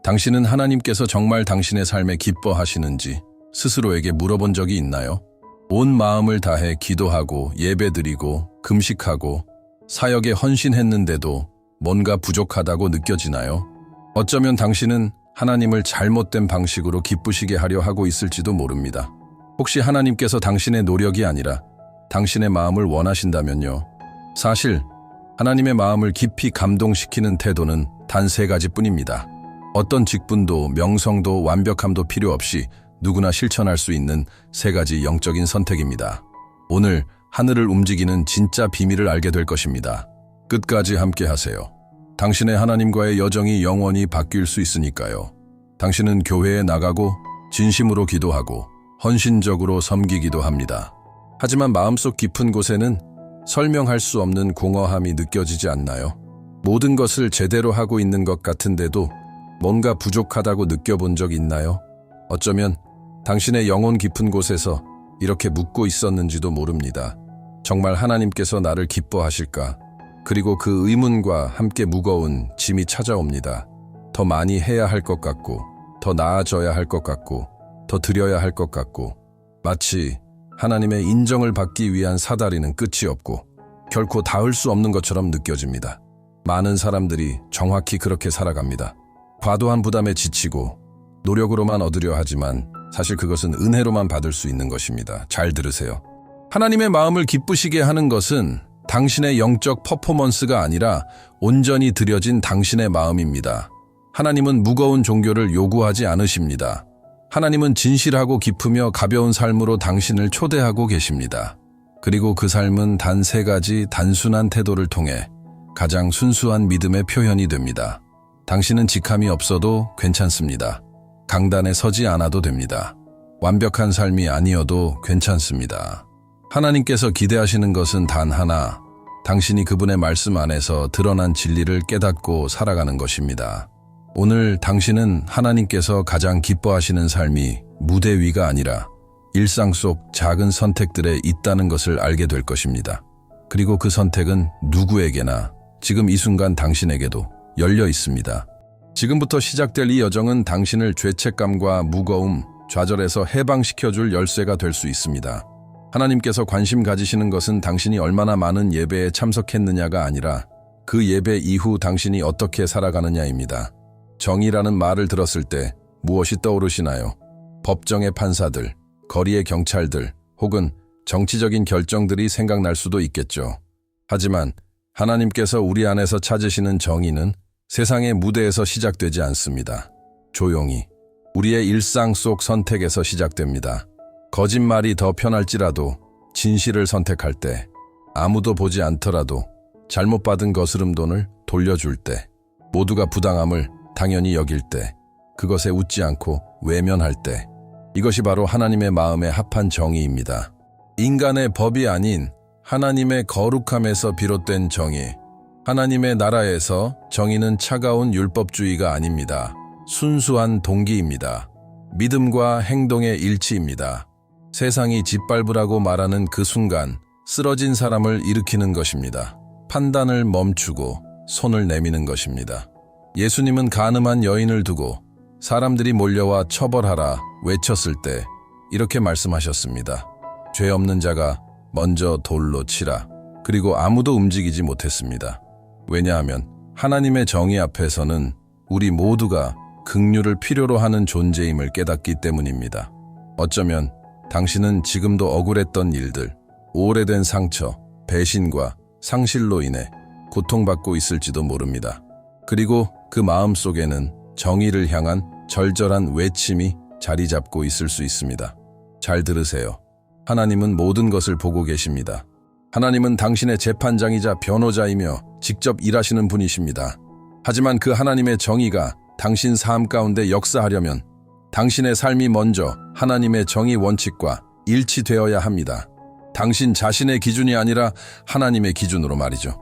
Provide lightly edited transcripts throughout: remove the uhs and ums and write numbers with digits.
당신은 하나님께서 정말 당신의 삶에 기뻐하시는지 스스로에게 물어본 적이 있나요? 온 마음을 다해 기도하고 예배드리고 금식하고 사역에 헌신했는데도 뭔가 부족하다고 느껴지나요? 어쩌면 당신은 하나님을 잘못된 방식으로 기쁘시게 하려 하고 있을지도 모릅니다. 혹시 하나님께서 당신의 노력이 아니라 당신의 마음을 원하신다면요. 사실 하나님의 마음을 깊이 감동시키는 태도는 단 3가지뿐입니다. 어떤 직분도 명성도 완벽함도 필요 없이 누구나 실천할 수 있는 3가지 영적인 선택입니다. 오늘 하늘을 움직이는 진짜 비밀을 알게 될 것입니다. 끝까지 함께 하세요. 당신의 하나님과의 여정이 영원히 바뀔 수 있으니까요. 당신은 교회에 나가고 진심으로 기도하고 헌신적으로 섬기기도 합니다. 하지만 마음속 깊은 곳에는 설명할 수 없는 공허함이 느껴지지 않나요? 모든 것을 제대로 하고 있는 것 같은데도 뭔가 부족하다고 느껴본 적 있나요? 어쩌면 당신의 영혼 깊은 곳에서 이렇게 묻고 있었는지도 모릅니다. 정말 하나님께서 나를 기뻐하실까? 그리고 그 의문과 함께 무거운 짐이 찾아옵니다. 더 많이 해야 할 것 같고, 더 나아져야 할 것 같고, 더 드려야 할 것 같고, 마치 하나님의 인정을 받기 위한 사다리는 끝이 없고 결코 닿을 수 없는 것처럼 느껴집니다. 많은 사람들이 정확히 그렇게 살아갑니다. 과도한 부담에 지치고 노력으로만 얻으려 하지만 사실 그것은 은혜로만 받을 수 있는 것입니다. 잘 들으세요. 하나님의 마음을 기쁘시게 하는 것은 당신의 영적 퍼포먼스가 아니라 온전히 드려진 당신의 마음입니다. 하나님은 무거운 종교를 요구하지 않으십니다. 하나님은 진실하고 기쁘며 가벼운 삶으로 당신을 초대하고 계십니다. 그리고 그 삶은 단 3가지 단순한 태도를 통해 가장 순수한 믿음의 표현이 됩니다. 당신은 직함이 없어도 괜찮습니다. 강단에 서지 않아도 됩니다. 완벽한 삶이 아니어도 괜찮습니다. 하나님께서 기대하시는 것은 단 하나, 당신이 그분의 말씀 안에서 드러난 진리를 깨닫고 살아가는 것입니다. 오늘 당신은 하나님께서 가장 기뻐하시는 삶이 무대 위가 아니라 일상 속 작은 선택들에 있다는 것을 알게 될 것입니다. 그리고 그 선택은 누구에게나 지금 이 순간 당신에게도 열려 있습니다. 지금부터 시작될 이 여정은 당신을 죄책감과 무거움, 좌절에서 해방시켜줄 열쇠가 될 수 있습니다. 하나님께서 관심 가지시는 것은 당신이 얼마나 많은 예배에 참석했느냐가 아니라 그 예배 이후 당신이 어떻게 살아가느냐입니다. 정의라는 말을 들었을 때 무엇이 떠오르시나요? 법정의 판사들, 거리의 경찰들, 혹은 정치적인 결정들이 생각날 수도 있겠죠. 하지만 하나님께서 우리 안에서 찾으시는 정의는 세상의 무대에서 시작되지 않습니다. 조용히 우리의 일상 속 선택에서 시작됩니다. 거짓말이 더 편할지라도 진실을 선택할 때, 아무도 보지 않더라도 잘못 받은 거스름돈을 돌려줄 때, 모두가 부당함을 당연히 여길 때, 그것에 웃지 않고 외면할 때, 이것이 바로 하나님의 마음에 합한 정의입니다. 인간의 법이 아닌 하나님의 거룩함에서 비롯된 정의. 하나님의 나라에서 정의는 차가운 율법주의가 아닙니다. 순수한 동기입니다. 믿음과 행동의 일치입니다. 세상이 짓밟으라고 말하는 그 순간 쓰러진 사람을 일으키는 것입니다. 판단을 멈추고 손을 내미는 것입니다. 예수님은 간음한 여인을 두고 사람들이 몰려와 처벌하라 외쳤을 때 이렇게 말씀하셨습니다. 죄 없는 자가 먼저 돌로 치라. 그리고 아무도 움직이지 못했습니다. 왜냐하면 하나님의 정의 앞에서는 우리 모두가 긍휼을 필요로 하는 존재임을 깨닫기 때문입니다. 어쩌면 당신은 지금도 억울했던 일들, 오래된 상처, 배신과 상실로 인해 고통받고 있을지도 모릅니다. 그리고 그 마음 속에는 정의를 향한 절절한 외침이 자리 잡고 있을 수 있습니다. 잘 들으세요. 하나님은 모든 것을 보고 계십니다. 하나님은 당신의 재판장이자 변호자이며 직접 일하시는 분이십니다. 하지만 그 하나님의 정의가 당신 삶 가운데 역사하려면 당신의 삶이 먼저 하나님의 정의 원칙과 일치되어야 합니다. 당신 자신의 기준이 아니라 하나님의 기준으로 말이죠.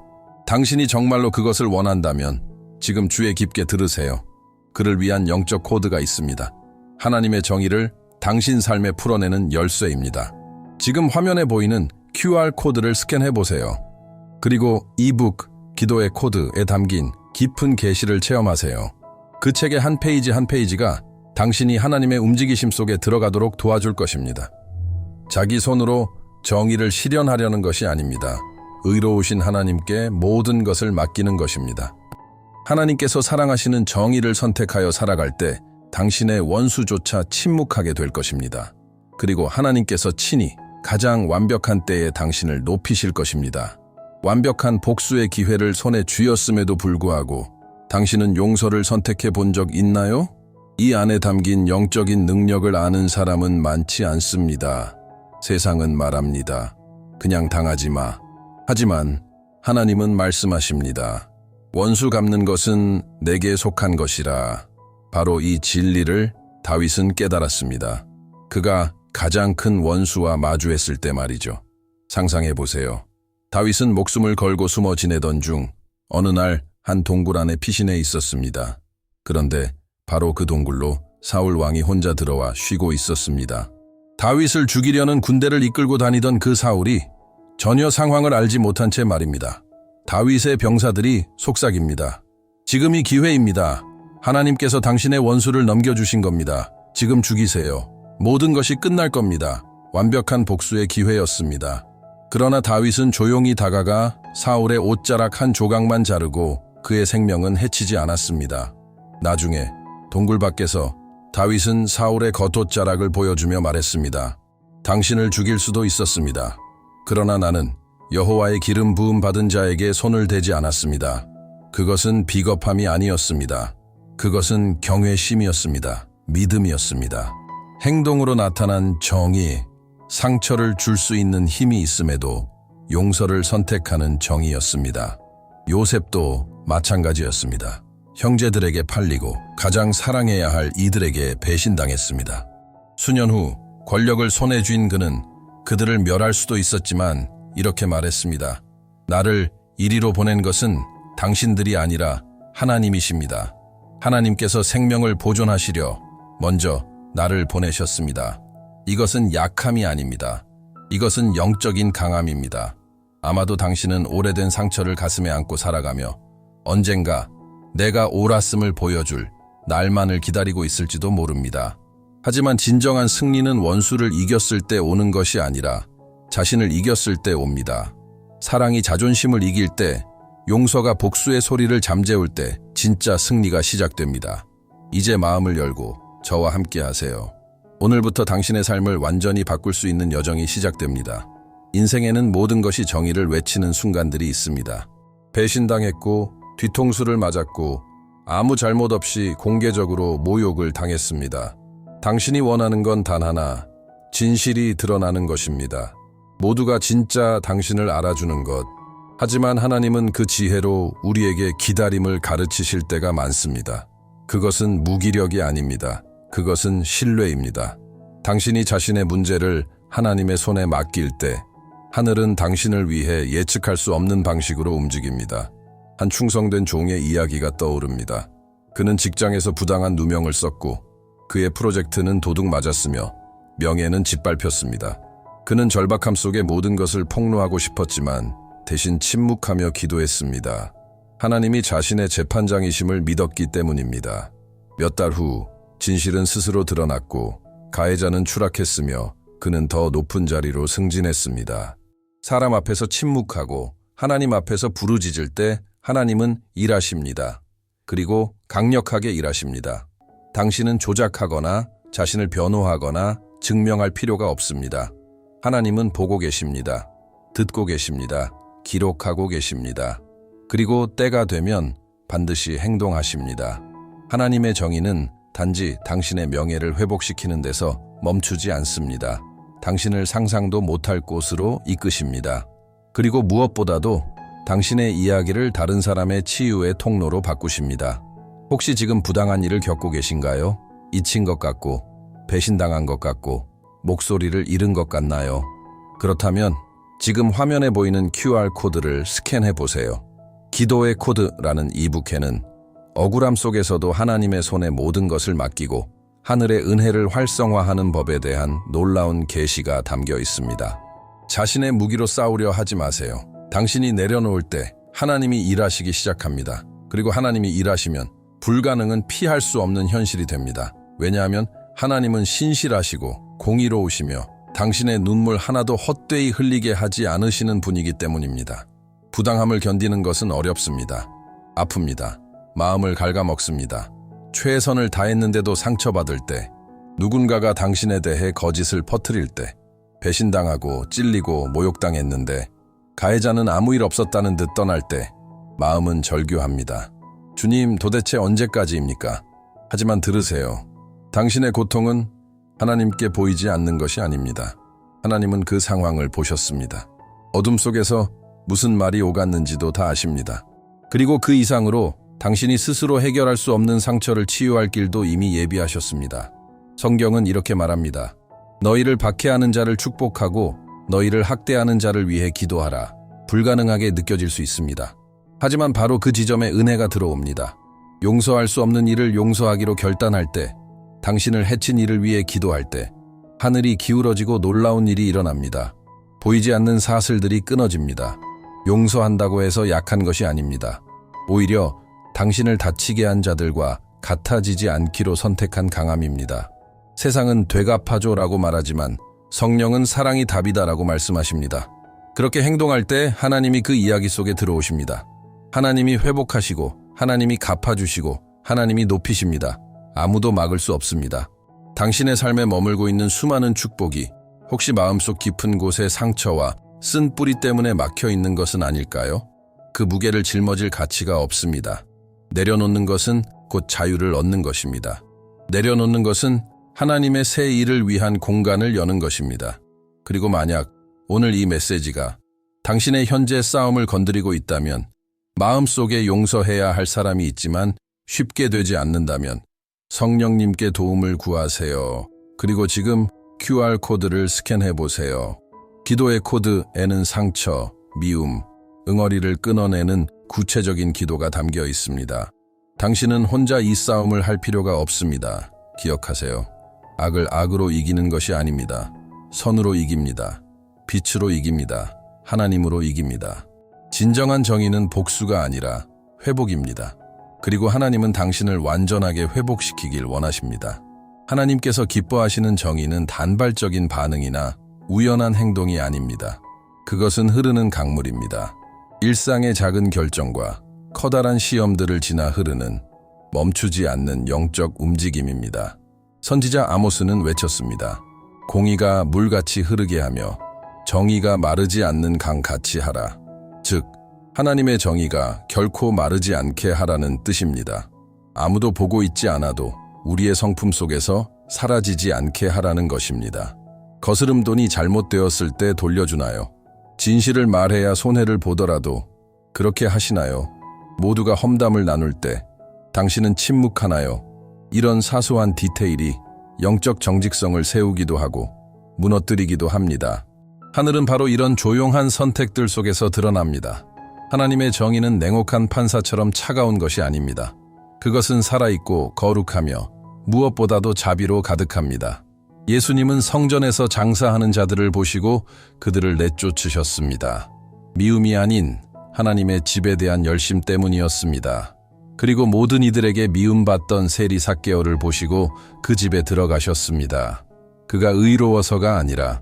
당신이 정말로 그것을 원한다면 지금 주의 깊게 들으세요. 그를 위한 영적 코드가 있습니다. 하나님의 정의를 당신 삶에 풀어내는 열쇠입니다. 지금 화면에 보이는 QR코드를 스캔해보세요. 그리고 이북 기도의 코드에 담긴 깊은 계시를 체험하세요. 그 책의 한 페이지 한 페이지가 당신이 하나님의 움직이심 속에 들어가도록 도와줄 것입니다. 자기 손으로 정의를 실현하려는 것이 아닙니다. 의로우신 하나님께 모든 것을 맡기는 것입니다. 하나님께서 사랑하시는 정의를 선택하여 살아갈 때 당신의 원수조차 침묵하게 될 것입니다. 그리고 하나님께서 친히 가장 완벽한 때에 당신을 높이실 것입니다. 완벽한 복수의 기회를 손에 쥐었음에도 불구하고 당신은 용서를 선택해 본 적 있나요? 이 안에 담긴 영적인 능력을 아는 사람은 많지 않습니다. 세상은 말합니다. 그냥 당하지 마. 하지만 하나님은 말씀하십니다. 원수 갚는 것은 내게 속한 것이라. 바로 이 진리를 다윗은 깨달았습니다. 그가 가장 큰 원수와 마주했을 때 말이죠. 상상해 보세요. 다윗은 목숨을 걸고 숨어 지내던 중 어느 날 한 동굴 안에 피신해 있었습니다. 그런데 바로 그 동굴로 사울 왕이 혼자 들어와 쉬고 있었습니다. 다윗을 죽이려는 군대를 이끌고 다니던 그 사울이 전혀 상황을 알지 못한 채 말입니다. 다윗의 병사들이 속삭입니다. 지금이 기회입니다. 하나님께서 당신의 원수를 넘겨주신 겁니다. 지금 죽이세요. 모든 것이 끝날 겁니다. 완벽한 복수의 기회였습니다. 그러나 다윗은 조용히 다가가 사울의 옷자락 한 조각만 자르고 그의 생명은 해치지 않았습니다. 나중에 동굴 밖에서 다윗은 사울의 겉옷자락을 보여주며 말했습니다. 당신을 죽일 수도 있었습니다. 그러나 나는 여호와의 기름 부음 받은 자에게 손을 대지 않았습니다. 그것은 비겁함이 아니었습니다. 그것은 경외심이었습니다. 믿음이었습니다. 행동으로 나타난 정의, 상처를 줄 수 있는 힘이 있음에도 용서를 선택하는 정의였습니다. 요셉도 마찬가지였습니다. 형제들에게 팔리고 가장 사랑해야 할 이들에게 배신당했습니다. 수년 후 권력을 손에 쥔 그는 그들을 멸할 수도 있었지만 이렇게 말했습니다. 나를 이리로 보낸 것은 당신들이 아니라 하나님이십니다. 하나님께서 생명을 보존하시려 먼저 나를 보내셨습니다. 이것은 약함이 아닙니다. 이것은 영적인 강함입니다. 아마도 당신은 오래된 상처를 가슴에 안고 살아가며 언젠가 내가 옳았음을 보여줄 날만을 기다리고 있을지도 모릅니다. 하지만 진정한 승리는 원수를 이겼을 때 오는 것이 아니라 자신을 이겼을 때 옵니다. 사랑이 자존심을 이길 때, 용서가 복수의 소리를 잠재울 때 진짜 승리가 시작됩니다. 이제 마음을 열고 저와 함께 하세요. 오늘부터 당신의 삶을 완전히 바꿀 수 있는 여정이 시작됩니다. 인생에는 모든 것이 정의를 외치는 순간들이 있습니다. 배신당했고 뒤통수를 맞았고 아무 잘못 없이 공개적으로 모욕을 당했습니다. 당신이 원하는 건 단 하나, 진실이 드러나는 것입니다. 모두가 진짜 당신을 알아주는 것. 하지만 하나님은 그 지혜로 우리에게 기다림을 가르치실 때가 많습니다. 그것은 무기력이 아닙니다. 그것은 신뢰입니다. 당신이 자신의 문제를 하나님의 손에 맡길 때 하늘은 당신을 위해 예측할 수 없는 방식으로 움직입니다. 한 충성된 종의 이야기가 떠오릅니다. 그는 직장에서 부당한 누명을 썼고 그의 프로젝트는 도둑 맞았으며 명예는 짓밟혔습니다. 그는 절박함 속에 모든 것을 폭로하고 싶었지만 대신 침묵하며 기도했습니다. 하나님이 자신의 재판장이심을 믿었기 때문입니다. 몇 달 후 진실은 스스로 드러났고 가해자는 추락했으며 그는 더 높은 자리로 승진했습니다. 사람 앞에서 침묵하고 하나님 앞에서 부르짖을 때 하나님은 일하십니다. 그리고 강력하게 일하십니다. 당신은 조작하거나 자신을 변호하거나 증명할 필요가 없습니다. 하나님은 보고 계십니다. 듣고 계십니다. 기록하고 계십니다. 그리고 때가 되면 반드시 행동하십니다. 하나님의 정의는 단지 당신의 명예를 회복시키는 데서 멈추지 않습니다. 당신을 상상도 못할 곳으로 이끄십니다. 그리고 무엇보다도 당신의 이야기를 다른 사람의 치유의 통로로 바꾸십니다. 혹시 지금 부당한 일을 겪고 계신가요? 잊힌 것 같고, 배신당한 것 같고, 목소리를 잃은 것 같나요? 그렇다면 지금 화면에 보이는 QR코드를 스캔해 보세요. 기도의 코드라는 이 부캐는 억울함 속에서도 하나님의 손에 모든 것을 맡기고 하늘의 은혜를 활성화하는 법에 대한 놀라운 계시가 담겨 있습니다. 자신의 무기로 싸우려 하지 마세요. 당신이 내려놓을 때 하나님이 일하시기 시작합니다. 그리고 하나님이 일하시면 불가능은 피할 수 없는 현실이 됩니다. 왜냐하면 하나님은 신실하시고 공의로우시며 당신의 눈물 하나도 헛되이 흘리게 하지 않으시는 분이기 때문입니다. 부당함을 견디는 것은 어렵습니다. 아픕니다. 마음을 갉아먹습니다. 최선을 다했는데도 상처받을 때, 누군가가 당신에 대해 거짓을 퍼뜨릴 때, 배신당하고 찔리고 모욕당했는데 가해자는 아무 일 없었다는 듯 떠날 때 마음은 절규합니다. 주님, 도대체 언제까지입니까? 하지만 들으세요. 당신의 고통은 하나님께 보이지 않는 것이 아닙니다. 하나님은 그 상황을 보셨습니다. 어둠 속에서 무슨 말이 오갔는지도 다 아십니다. 그리고 그 이상으로 당신이 스스로 해결할 수 없는 상처를 치유할 길도 이미 예비하셨습니다. 성경은 이렇게 말합니다. 너희를 박해하는 자를 축복하고 너희를 학대하는 자를 위해 기도하라. 불가능하게 느껴질 수 있습니다. 하지만 바로 그 지점에 은혜가 들어옵니다. 용서할 수 없는 일을 용서하기로 결단할 때, 당신을 해친 이를 위해 기도할 때 하늘이 기울어지고 놀라운 일이 일어납니다. 보이지 않는 사슬들이 끊어집니다. 용서한다고 해서 약한 것이 아닙니다. 오히려 당신을 다치게 한 자들과 같아지지 않기로 선택한 강함입니다. 세상은 되갚아줘라고 말하지만 성령은 사랑이 답이다라고 말씀하십니다. 그렇게 행동할 때 하나님이 그 이야기 속에 들어오십니다. 하나님이 회복하시고 하나님이 갚아주시고 하나님이 높이십니다. 아무도 막을 수 없습니다. 당신의 삶에 머물고 있는 수많은 축복이 혹시 마음속 깊은 곳에 상처와 쓴 뿌리 때문에 막혀 있는 것은 아닐까요? 그 무게를 짊어질 가치가 없습니다. 내려놓는 것은 곧 자유를 얻는 것입니다. 내려놓는 것은 하나님의 새 일을 위한 공간을 여는 것입니다. 그리고 만약 오늘 이 메시지가 당신의 현재 싸움을 건드리고 있다면, 마음속에 용서해야 할 사람이 있지만 쉽게 되지 않는다면 성령님께 도움을 구하세요. 그리고 지금 QR코드를 스캔해 보세요. 기도의 코드에는 상처, 미움, 응어리를 끊어내는 구체적인 기도가 담겨 있습니다. 당신은 혼자 이 싸움을 할 필요가 없습니다. 기억하세요. 악을 악으로 이기는 것이 아닙니다. 선으로 이깁니다. 빛으로 이깁니다. 하나님으로 이깁니다. 진정한 정의는 복수가 아니라 회복입니다. 그리고 하나님은 당신을 완전하게 회복시키길 원하십니다. 하나님께서 기뻐하시는 정의는 단발적인 반응이나 우연한 행동이 아닙니다. 그것은 흐르는 강물입니다. 일상의 작은 결정과 커다란 시험들을 지나 흐르는 멈추지 않는 영적 움직임입니다. 선지자 아모스는 외쳤습니다. 공의가 물같이 흐르게 하며 정의가 마르지 않는 강같이 하라. 즉, 하나님의 정의가 결코 마르지 않게 하라는 뜻입니다. 아무도 보고 있지 않아도 우리의 성품 속에서 사라지지 않게 하라는 것입니다. 거스름 돈이 잘못되었을 때 돌려주나요? 진실을 말해야 손해를 보더라도 그렇게 하시나요? 모두가 험담을 나눌 때 당신은 침묵하나요? 이런 사소한 디테일이 영적 정직성을 세우기도 하고 무너뜨리기도 합니다. 하늘은 바로 이런 조용한 선택들 속에서 드러납니다. 하나님의 정의는 냉혹한 판사처럼 차가운 것이 아닙니다. 그것은 살아있고 거룩하며 무엇보다도 자비로 가득합니다. 예수님은 성전에서 장사하는 자들을 보시고 그들을 내쫓으셨습니다. 미움이 아닌 하나님의 집에 대한 열심 때문이었습니다. 그리고 모든 이들에게 미움받던 세리 삭개오를 보시고 그 집에 들어가셨습니다. 그가 의로워서가 아니라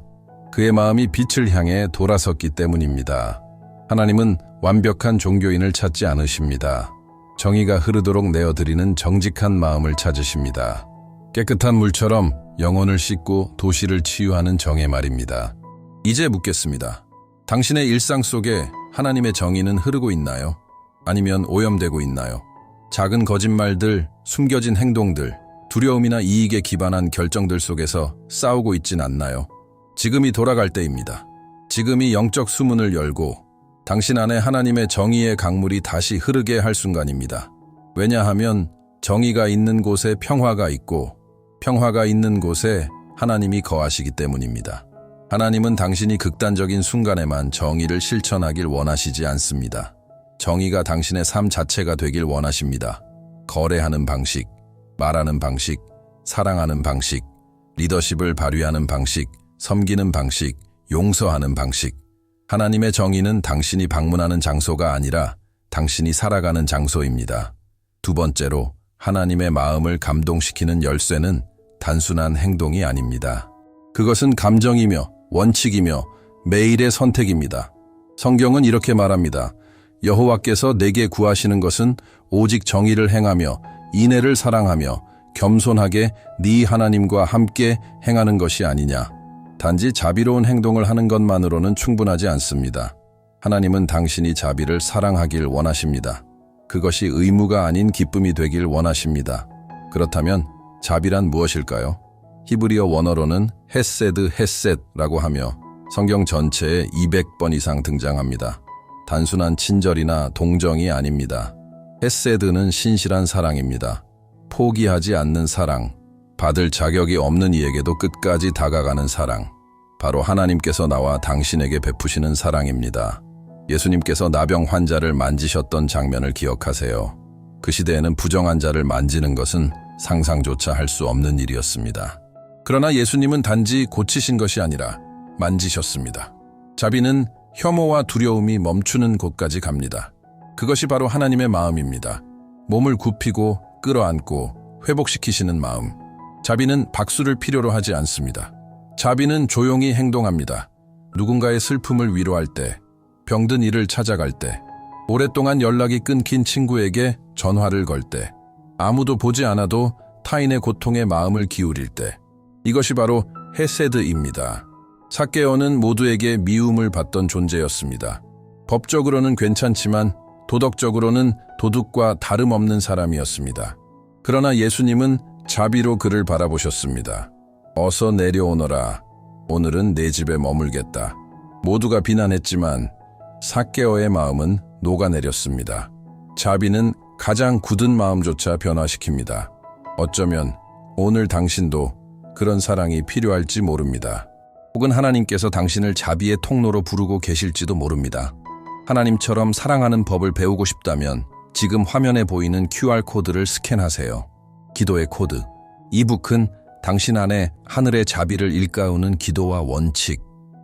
그의 마음이 빛을 향해 돌아섰기 때문입니다. 하나님은 완벽한 종교인을 찾지 않으십니다. 정의가 흐르도록 내어드리는 정직한 마음을 찾으십니다. 깨끗한 물처럼 영혼을 씻고 도시를 치유하는 정의 말입니다. 이제 묻겠습니다. 당신의 일상 속에 하나님의 정의는 흐르고 있나요? 아니면 오염되고 있나요? 작은 거짓말들, 숨겨진 행동들, 두려움이나 이익에 기반한 결정들 속에서 싸우고 있진 않나요? 지금이 돌아갈 때입니다. 지금이 영적 수문을 열고 당신 안에 하나님의 정의의 강물이 다시 흐르게 할 순간입니다. 왜냐하면 정의가 있는 곳에 평화가 있고 평화가 있는 곳에 하나님이 거하시기 때문입니다. 하나님은 당신이 극단적인 순간에만 정의를 실천하길 원하시지 않습니다. 정의가 당신의 삶 자체가 되길 원하십니다. 거래하는 방식, 말하는 방식, 사랑하는 방식, 리더십을 발휘하는 방식, 섬기는 방식, 용서하는 방식. 하나님의 정의는 당신이 방문하는 장소가 아니라 당신이 살아가는 장소입니다. 두 번째로, 하나님의 마음을 감동시키는 열쇠는 단순한 행동이 아닙니다. 그것은 감정이며 원칙이며 매일의 선택입니다. 성경은 이렇게 말합니다. 여호와께서 내게 구하시는 것은 오직 정의를 행하며 인애를 사랑하며 겸손하게 네 하나님과 함께 행하는 것이 아니냐. 단지 자비로운 행동을 하는 것만으로는 충분하지 않습니다. 하나님은 당신이 자비를 사랑하길 원하십니다. 그것이 의무가 아닌 기쁨이 되길 원하십니다. 그렇다면 자비란 무엇일까요? 히브리어 원어로는 헤세드라고 하며 성경 전체에 200번 이상 등장합니다. 단순한 친절이나 동정이 아닙니다. 헤세드는 신실한 사랑입니다. 포기하지 않는 사랑, 받을 자격이 없는 이에게도 끝까지 다가가는 사랑, 바로 하나님께서 나와 당신에게 베푸시는 사랑입니다. 예수님께서 나병 환자를 만지셨던 장면을 기억하세요. 그 시대에는 부정한 자를 만지는 것은 상상조차 할 수 없는 일이었습니다. 그러나 예수님은 단지 고치신 것이 아니라 만지셨습니다. 자비는 혐오와 두려움이 멈추는 곳까지 갑니다. 그것이 바로 하나님의 마음입니다. 몸을 굽히고 끌어안고 회복시키시는 마음. 자비는 박수를 필요로 하지 않습니다. 자비는 조용히 행동합니다. 누군가의 슬픔을 위로할 때, 병든 이를 찾아갈 때, 오랫동안 연락이 끊긴 친구에게 전화를 걸 때, 아무도 보지 않아도 타인의 고통에 마음을 기울일 때, 이것이 바로 헤세드입니다. 삭개오는 모두에게 미움을 받던 존재였습니다. 법적으로는 괜찮지만 도덕적으로는 도둑과 다름없는 사람이었습니다. 그러나 예수님은 자비로 그를 바라보셨습니다. 어서 내려오너라. 오늘은 내 집에 머물겠다. 모두가 비난했지만 삭개오의 마음은 녹아내렸습니다. 자비는 가장 굳은 마음조차 변화시킵니다. 어쩌면 오늘 당신도 그런 사랑이 필요할지 모릅니다. 혹은 하나님께서 당신을 자비의 통로로 부르고 계실지도 모릅니다. 하나님처럼 사랑하는 법을 배우고 싶다면 지금 화면에 보이는 QR코드를 스캔하세요. 기도의 코드. 이 북은 당신 안에 하늘의 자비를 일깨우는 기도와 원칙,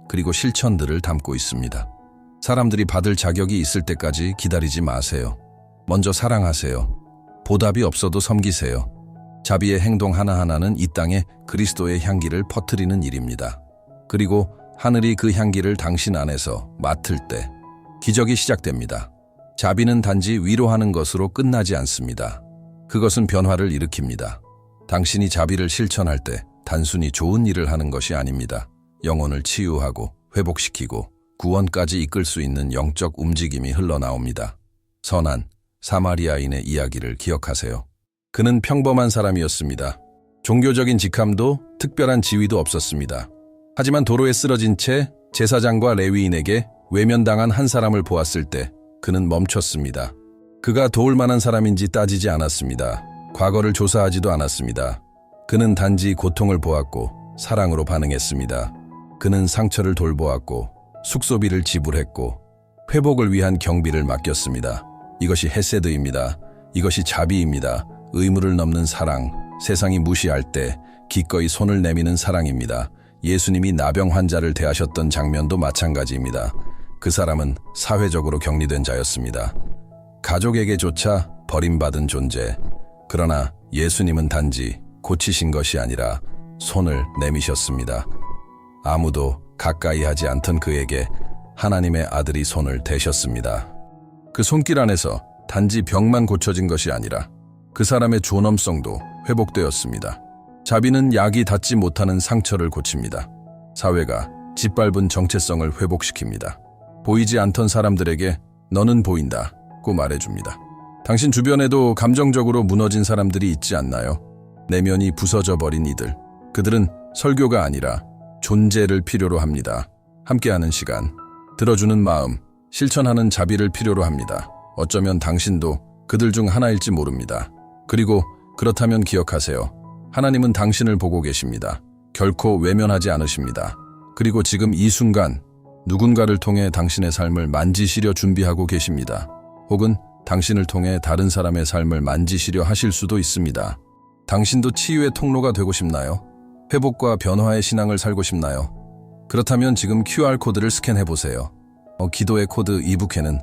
그리고 실천들을 담고 있습니다. 사람들이 받을 자격이 있을 때까지 기다리지 마세요. 먼저 사랑하세요. 보답이 없어도 섬기세요. 자비의 행동 하나하나는 이 땅에 그리스도의 향기를 퍼뜨리는 일입니다. 그리고 하늘이 그 향기를 당신 안에서 맡을 때 기적이 시작됩니다. 자비는 단지 위로하는 것으로 끝나지 않습니다. 그것은 변화를 일으킵니다. 당신이 자비를 실천할 때 단순히 좋은 일을 하는 것이 아닙니다. 영혼을 치유하고 회복시키고 구원까지 이끌 수 있는 영적 움직임이 흘러나옵니다. 선한 사마리아인의 이야기를 기억하세요. 그는 평범한 사람이었습니다. 종교적인 직함도 특별한 지위도 없었습니다. 하지만 도로에 쓰러진 채 제사장과 레위인에게 외면당한 한 사람을 보았을 때 그는 멈췄습니다. 그가 도울 만한 사람인지 따지지 않았습니다. 과거를 조사하지도 않았습니다. 그는 단지 고통을 보았고 사랑으로 반응했습니다. 그는 상처를 돌보았고 숙소비를 지불했고 회복을 위한 경비를 맡겼습니다. 이것이 헤세드입니다. 이것이 자비입니다. 의무를 넘는 사랑, 세상이 무시할 때 기꺼이 손을 내미는 사랑입니다. 예수님이 나병 환자를 대하셨던 장면도 마찬가지입니다. 그 사람은 사회적으로 격리된 자였습니다. 가족에게조차 버림받은 존재. 그러나 예수님은 단지 고치신 것이 아니라 손을 내미셨습니다. 아무도 가까이 하지 않던 그에게 하나님의 아들이 손을 대셨습니다. 그 손길 안에서 단지 병만 고쳐진 것이 아니라 그 사람의 존엄성도 회복되었습니다. 자비는 약이 닿지 못하는 상처를 고칩니다. 사회가 짓밟은 정체성을 회복시킵니다. 보이지 않던 사람들에게 너는 보인다고 말해줍니다. 당신 주변에도 감정적으로 무너진 사람들이 있지 않나요? 내면이 부서져 버린 이들. 그들은 설교가 아니라 존재를 필요로 합니다. 함께하는 시간, 들어주는 마음, 실천하는 자비를 필요로 합니다. 어쩌면 당신도 그들 중 하나일지 모릅니다. 그리고 그렇다면 기억하세요. 하나님은 당신을 보고 계십니다. 결코 외면하지 않으십니다. 그리고 지금 이 순간 누군가를 통해 당신의 삶을 만지시려 준비하고 계십니다. 혹은 당신을 통해 다른 사람의 삶을 만지시려 하실 수도 있습니다. 당신도 치유의 통로가 되고 싶나요? 회복과 변화의 신앙을 살고 싶나요? 그렇다면 지금 QR코드를 스캔해보세요. 기도의 코드 이북에는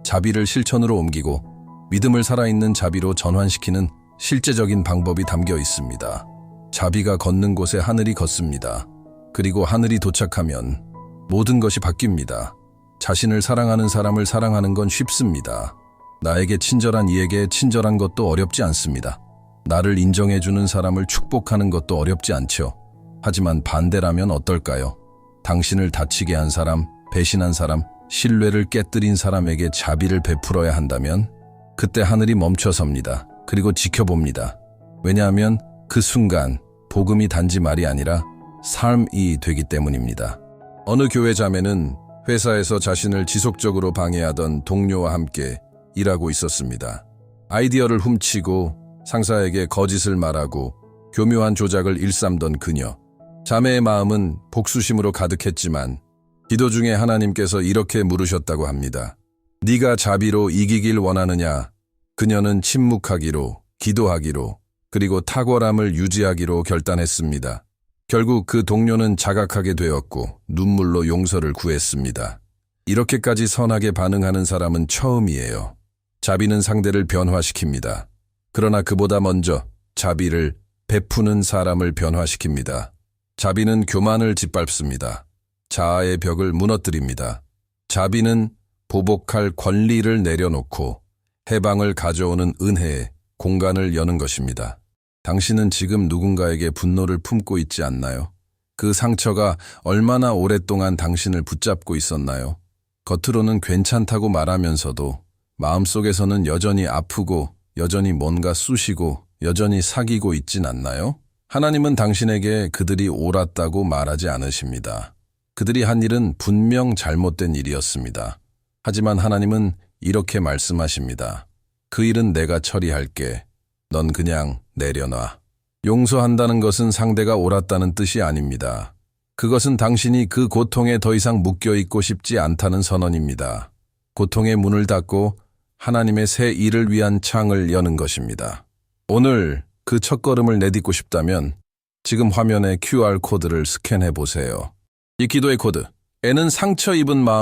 자비를 실천으로 옮기고 믿음을 살아있는 자비로 전환시키는 실제적인 방법이 담겨 있습니다. 자비가 걷는 곳에 하늘이 걷습니다. 그리고 하늘이 도착하면 모든 것이 바뀝니다. 자신을 사랑하는 사람을 사랑하는 건 쉽습니다. 나에게 친절한 이에게 친절한 것도 어렵지 않습니다. 나를 인정해주는 사람을 축복하는 것도 어렵지 않죠. 하지만 반대라면 어떨까요? 당신을 다치게 한 사람, 배신한 사람, 신뢰를 깨뜨린 사람에게 자비를 베풀어야 한다면 그때 하늘이 멈춰섭니다. 그리고 지켜봅니다. 왜냐하면 그 순간 복음이 단지 말이 아니라 삶이 되기 때문입니다. 어느 교회 자매는 회사에서 자신을 지속적으로 방해하던 동료와 함께 일하고 있었습니다. 아이디어를 훔치고 상사에게 거짓을 말하고 교묘한 조작을 일삼던 그녀. 자매의 마음은 복수심으로 가득했지만 기도 중에 하나님께서 이렇게 물으셨다고 합니다. 네가 자비로 이기길 원하느냐? 그녀는 침묵하기로, 기도하기로, 그리고 탁월함을 유지하기로 결단했습니다. 결국 그 동료는 자각하게 되었고 눈물로 용서를 구했습니다. 이렇게까지 선하게 반응하는 사람은 처음이에요. 자비는 상대를 변화시킵니다. 그러나 그보다 먼저 자비를 베푸는 사람을 변화시킵니다. 자비는 교만을 짓밟습니다. 자아의 벽을 무너뜨립니다. 자비는 보복할 권리를 내려놓고 해방을 가져오는 은혜에 공간을 여는 것입니다. 당신은 지금 누군가에게 분노를 품고 있지 않나요? 그 상처가 얼마나 오랫동안 당신을 붙잡고 있었나요? 겉으로는 괜찮다고 말하면서도 마음속에서는 여전히 아프고 여전히 뭔가 쑤시고 여전히 사귀고 있진 않나요? 하나님은 당신에게 그들이 옳았다고 말하지 않으십니다. 그들이 한 일은 분명 잘못된 일이었습니다. 하지만 하나님은 이렇게 말씀하십니다. 그 일은 내가 처리할게. 넌 그냥 내려놔. 용서한다는 것은 상대가 옳았다는 뜻이 아닙니다. 그것은 당신이 그 고통에 더 이상 묶여있고 싶지 않다는 선언입니다. 고통의 문을 닫고 하나님의 새 일을 위한 창을 여는 것입니다. 오늘 그 첫걸음을 내딛고 싶다면 지금 화면의 QR코드를 스캔해 보세요. 이 기도의 코드, N은 상처 입은 마음